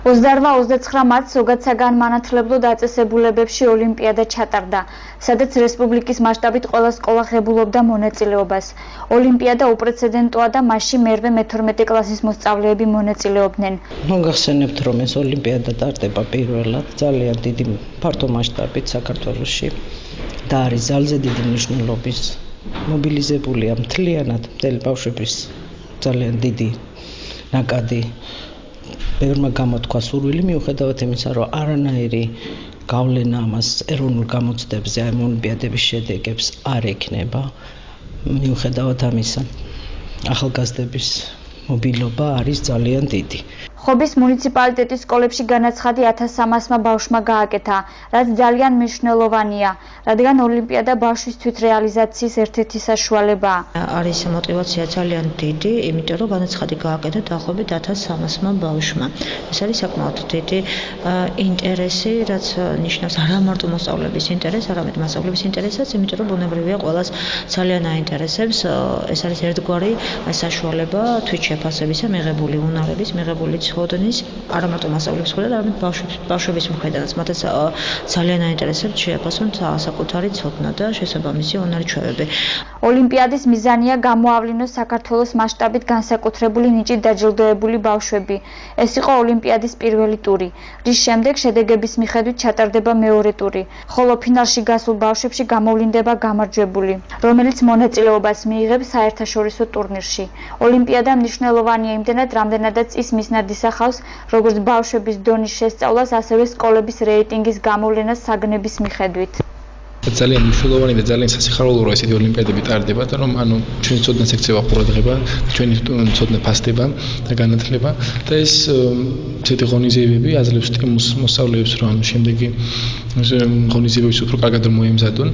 28-29 მარტს ზოგად საგანმანათლებლო დაწესებულებებში ოლიმპიადა ჩატარდა, სადაც რესპუბლიკის მასშტაბით ყველა სკოლა ღებულობდა მონაწილეობას. ოლიმპიადა უპრეცედენტოა და მასში მერვე მე-12 კლასის მოსწავლეები მონაწილეობდნენ. მოგახსენებთ, რომ ეს ოლიმპიადა ტარდება პირველად ძალიან დიდი ფართო მასშტაბით საქართველოში და არის ძალზე დიდი მნიშვნელობის. მობილიზებულია მთლიანად მთელი ბავშვების ძალიან დიდი ნაკადი. ბევრმა გამოთქვა სურვილი მიუხედავად იმისა, რომ არანაირი გავლენა ამას ეროვნულ გამოცდებზე, ამ ოლიმპიადების შედეგებს არ ექნება. მიუხედავად ამისა, ახალგაზრდების მობილობა არის ძალიან დიდი. ხობის მუნიციპალიტეტის სკოლებში განაცხადი 1300-მა ბავშვმა გააკეთა, რაც ძალიან მნიშვნელოვანია, რადგან ოლიმპიადა ბავშვის თვითრეალიზაციის ერთ-ერთი საშუალებაა. არის мотиваცია ძალიან დიდი, იმიტომ რომ განაცხადი გააკეთა დაახლოებით 1300-მა ბავშვმა. ეს არის საკმაოდ დიდი ინტერესი, რაც ნიშნავს არა მარტო მოსწავლეების ინტერესს, არამედ მასწავლებლის ინტერესაც, იმიტომ რომ ბუნებრივია ყველას ძალიან აინტერესებს. ეს არის ერთგვარი საშუალება თვითშეფასებისა, მიღებული უნარების, მიღებული ცოდნის, არა მარტო მასწავლებლების მხრიდან, არამედ ბავშვების მხრიდანაც. მათაც ძალიან აინტერესებთ შეაფასონ საკუთარი ცოდნა და შესაბამისი უნარ-ჩვევები. ოლიმპიადის მიზანია გამოავლინოს საქართველოს მასშტაბით განსაკუთრებული ნიჭით დაჯილდოებული ბავშვები. ეს იყო ოლიმპიადის პირველი ტური, რის შემდეგ შედეგების მიხედვით ჩატარდება მეორე ტური, ხოლო ფინალში გასულ ბავშვებში გამოვლინდება გამარჯვებული, რომელიც მონაწილეობას მიიღებს საერთაშორისო ტურნირში. ოლიმპიადა მნიშვნელოვანია იმდენად, რამდენადაც ის მიზნად ისახავს როგორც ბავშვების დონის შესწავლას, ასევე სკოლების რეიტინგის გამოვლენას საგნების მიხედვით. ძალიან მნიშვნელოვანი და ძალიან სასიხარულოა ესეთი ოლიმპიადები ტარდება და რომ ჩვენი ცოდნას ექცევა ყურადღება, ჩვენი ცოდნა ფასდება და განათლება და ეს ესეთი ღონისძიებები აძლევს სტიმულს მოსწავლეებს, რომ შემდეგი ღონისძიებების უფრო კარგად მოემზადონ.